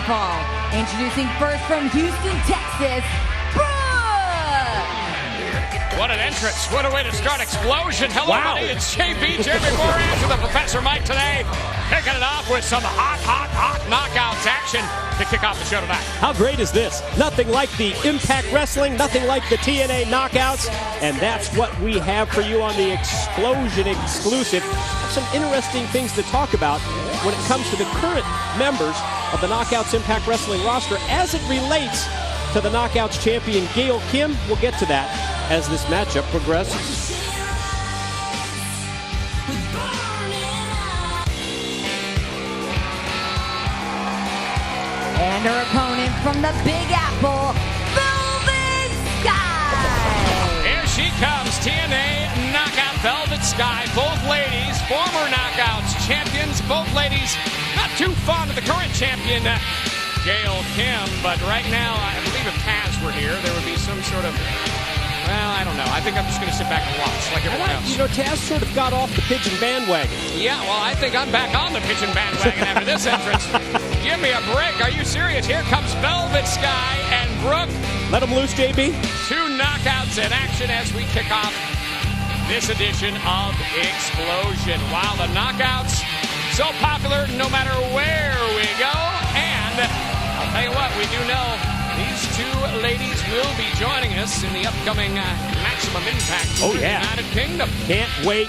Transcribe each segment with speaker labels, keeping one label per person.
Speaker 1: fall. Introducing first from Houston, Texas, Brooke!
Speaker 2: What an entrance. What a way to start Explosion. Hello, everybody. It's JB, Jeremy Moran, to the Professor Mike today. Kicking it off with some hot knockouts action to kick off the show tonight.
Speaker 3: How great is this? Nothing like the Impact Wrestling, nothing like the TNA knockouts, and that's what we have for you on the Explosion exclusive. Some interesting things to talk about when it comes to the current members of the Knockouts Impact Wrestling roster as it relates to the Knockouts champion Gail Kim. We'll get to that as this matchup progresses.
Speaker 1: And her opponent from the Big Apple, Velvet Sky!
Speaker 2: Here she comes, TNA Knockout Velvet Sky. Both ladies, former Knockouts champions. Both ladies not too fond of the current champion, Gail Kim. But right now, I believe if Taz were here, there would be some sort of... Well, I don't know. I think I'm just going to sit back and watch like everyone else.
Speaker 3: You know, Taz sort of got off the pigeon bandwagon.
Speaker 2: Yeah, well, I think I'm back on the pigeon bandwagon after this entrance. Give me a break. Are you serious? Here comes Velvet Sky and Brooke.
Speaker 3: Let them loose, JB.
Speaker 2: Two knockouts in action as we kick off this edition of Explosion. Wow, the knockouts so popular no matter where we go. And I'll tell you what, we do know these two ladies will be joining us in the upcoming Maximum Impact
Speaker 3: in the
Speaker 2: United Kingdom.
Speaker 3: Can't wait.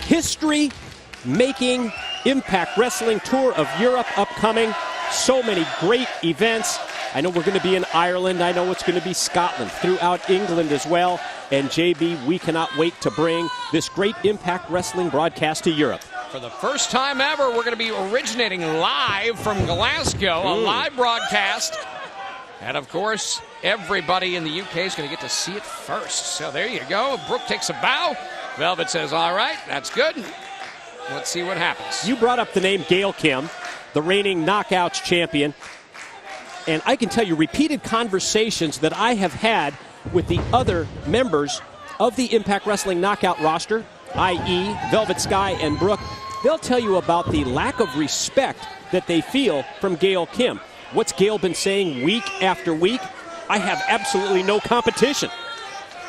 Speaker 3: History-making Impact Wrestling Tour of Europe upcoming. So many great events. I know we're going to be in Ireland. I know it's going to be Scotland, throughout England as well. And JB, we cannot wait to bring this great Impact Wrestling broadcast to Europe.
Speaker 2: For the first time ever, we're going to be originating live from Glasgow, a live broadcast. And, of course, everybody in the UK is going to get to see it first. So there you go. Brooke takes a bow. Velvet says, all right, that's good. Let's see what happens.
Speaker 3: You brought up the name Gail Kim, the reigning Knockouts champion. And I can tell you repeated conversations that I have had with the other members of the Impact Wrestling Knockout roster, i.e. Velvet Sky and Brooke. They'll tell you about the lack of respect that they feel from Gail Kim. What's Gail been saying week after week? I have absolutely no competition.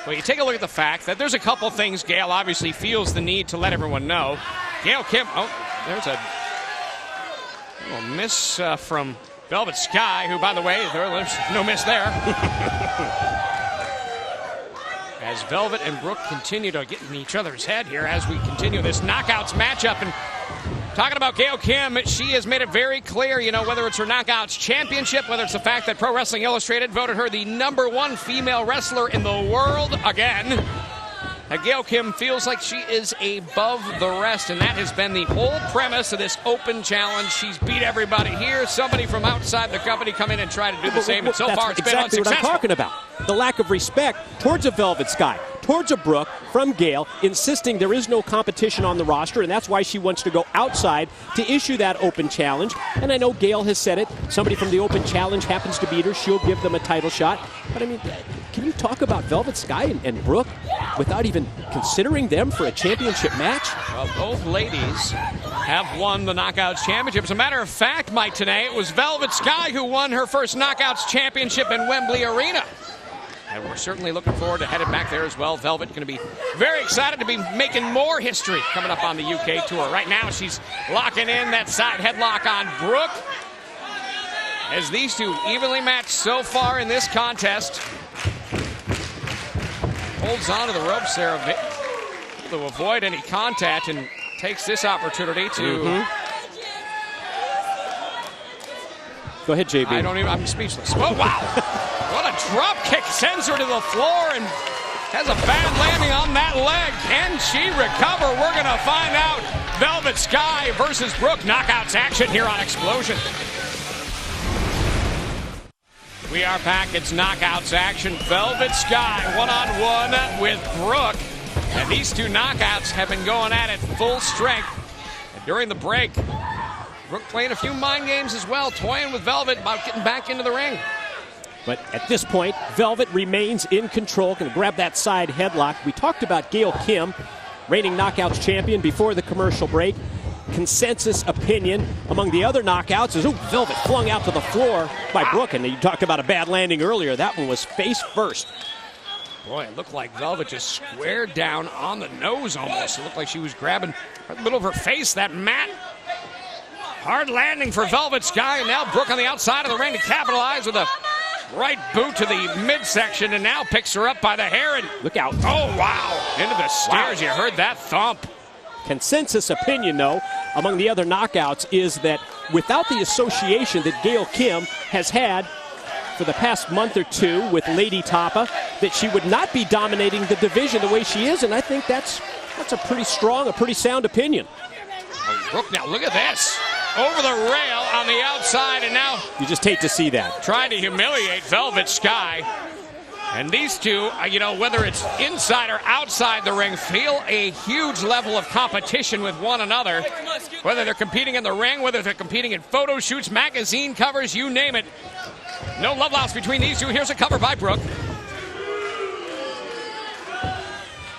Speaker 2: Well, you take a look at the fact that there's a couple things Gail obviously feels the need to let everyone know. Gail Kim, there's a little miss from Velvet Sky, who, by the way, there's no miss there. As Velvet and Brooke continue to get in each other's head here as we continue this Knockouts matchup. And talking about Gail Kim, she has made it very clear, you know, whether it's her Knockouts championship, whether it's the fact that Pro Wrestling Illustrated voted her the #1 female wrestler in the world again, that Gail Kim feels like she is above the rest, and that has been the whole premise of this open challenge. She's beat everybody here. Somebody from outside the company come in and try to do the same, and so far it's been unsuccessful.
Speaker 3: What I'm talking about. The lack of respect towards a Velvet Sky, towards a Brooke from Gail, insisting there is no competition on the roster, and that's why she wants to go outside to issue that open challenge. And I know Gail has said it. Somebody from the open challenge happens to beat her, she'll give them a title shot. But I mean, can you talk about Velvet Sky and Brooke without even considering them for a championship match?
Speaker 2: Well, both ladies have won the Knockouts championship. As a matter of fact, Mike, today it was Velvet Sky who won her first Knockouts championship in Wembley Arena. And we're certainly looking forward to heading back there as well. Velvet going to be very excited to be making more history coming up on the UK tour. Right now, she's locking in that side headlock on Brooke. As these two evenly matched so far in this contest. Holds on to the ropes there to avoid any contact and takes this opportunity to...
Speaker 3: Go ahead, JB.
Speaker 2: I'm speechless. Oh, wow. What a drop kick. Sends her to the floor and has a bad landing on that leg. Can she recover? We're going to find out. Velvet Sky versus Brooke. Knockouts action here on Explosion. We are back. It's Knockouts action. Velvet Sky one-on-one with Brooke. And these two knockouts have been going at it full strength. And during the break, Brooke playing a few mind games as well, toying with Velvet about getting back into the ring.
Speaker 3: But at this point, Velvet remains in control. Going to grab that side headlock. We talked about Gail Kim, reigning Knockouts champion, before the commercial break. consensus opinion among the other knockouts is, Velvet flung out to the floor by Brooke. And you talked about a bad landing earlier. That one was face first.
Speaker 2: Boy, it looked like Velvet just squared down on the nose almost. It looked like she was grabbing right in the middle of her face, that mat. Hard landing for Velvet Sky, and now Brooke on the outside of the ring to capitalize with a right boot to the midsection, and now picks her up by the hair and
Speaker 3: look out.
Speaker 2: Oh, wow. Into the stairs. Wow. You heard that thump.
Speaker 3: Consensus opinion, though, among the other knockouts is that without the association that Gail Kim has had for the past month or two with Lady Tapa, that she would not be dominating the division the way she is, and I think that's a pretty strong, a pretty sound opinion.
Speaker 2: Oh, Brooke, now look at this. Over the rail on the outside, and now
Speaker 3: you just hate to see that.
Speaker 2: Trying to humiliate Velvet Sky. And these two, whether it's inside or outside the ring, feel a huge level of competition with one another. Whether they're competing in the ring, whether they're competing in photo shoots, magazine covers, you name it. No love lost between these two. Here's a cover by Brooke.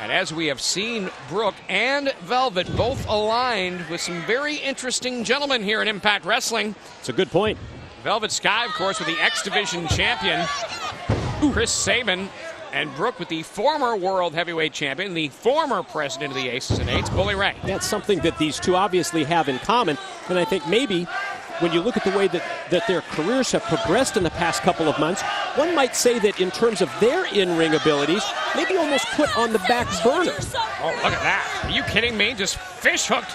Speaker 2: And as we have seen, Brooke and Velvet both aligned with some very interesting gentlemen here in Impact Wrestling.
Speaker 3: It's a good point.
Speaker 2: Velvet Sky, of course, with the X Division champion, Chris Sabin, and Brooke with the former World Heavyweight Champion, the former president of the Aces and Eights, Bully Ray.
Speaker 3: That's something that these two obviously have in common, and I think maybe when you look at the way that their careers have progressed in the past couple of months, one might say that in terms of their in-ring abilities, maybe almost put on the back burner.
Speaker 2: Oh, look at that. Are you kidding me? Just fish hooked.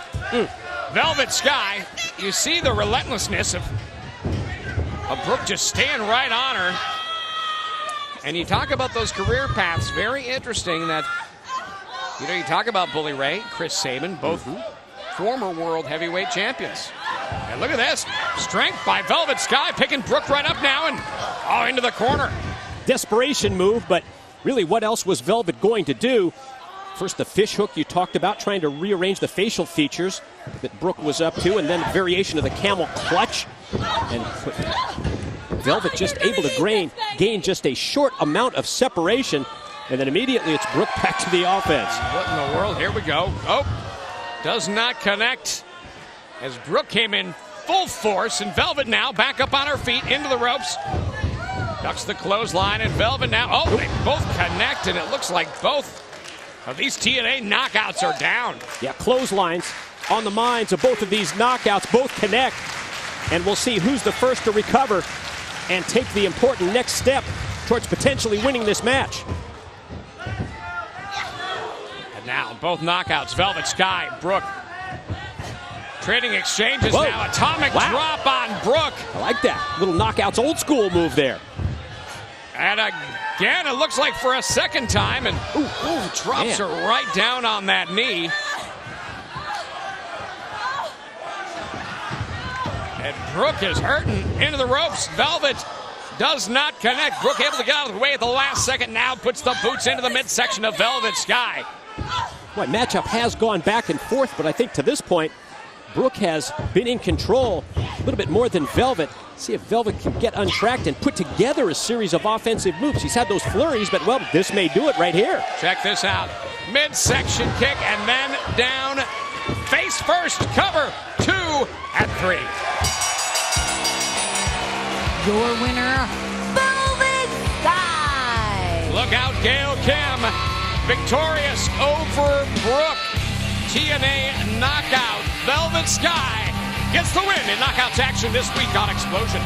Speaker 2: Velvet Sky, you see the relentlessness of Brooke just staying right on her. And you talk about those career paths, very interesting that, you talk about Bully Ray, Chris Sabin, both former World Heavyweight Champions. And look at this. Strength by Velvet Sky, picking Brooke right up now and into the corner.
Speaker 3: Desperation move, but really what else was Velvet going to do? First the fish hook you talked about, trying to rearrange the facial features that Brooke was up to, and then variation of the camel clutch. And Velvet just able to gain just a short amount of separation, and then immediately it's Brooke back to the offense.
Speaker 2: What in the world? Here we go. Oh, does not connect as Brooke came in full force, and Velvet now back up on her feet into the ropes. Ducks the clothesline, and Velvet now, they both connect, and it looks like both of these TNA knockouts are down.
Speaker 3: Yeah, clotheslines on the minds of both of these knockouts, both connect, and we'll see who's the first to recover and take the important next step towards potentially winning this match.
Speaker 2: And now, both knockouts, Velvet Sky, Brooke. Trading exchanges now. Atomic drop on Brooke.
Speaker 3: I like that. Little knockouts, old school move there.
Speaker 2: And again, it looks like for a second time, and drops her right down on that knee. And Brooke is hurting into the ropes. Velvet does not connect. Brooke able to get out of the way at the last second. Now puts the boots into the midsection of Velvet Sky.
Speaker 3: Boy, matchup has gone back and forth, but I think to this point, Brooke has been in control a little bit more than Velvet. See if Velvet can get untracked and put together a series of offensive moves. She's had those flurries, but, this may do it right here.
Speaker 2: Check this out. Midsection kick, and then down. Face first, cover, 2 and 3.
Speaker 1: Your winner, Velvet Sky.
Speaker 2: Look out, Gail Kim. Victorious over Brooke. TNA knockout. Velvet Sky gets the win in knockouts action this week on Explosion.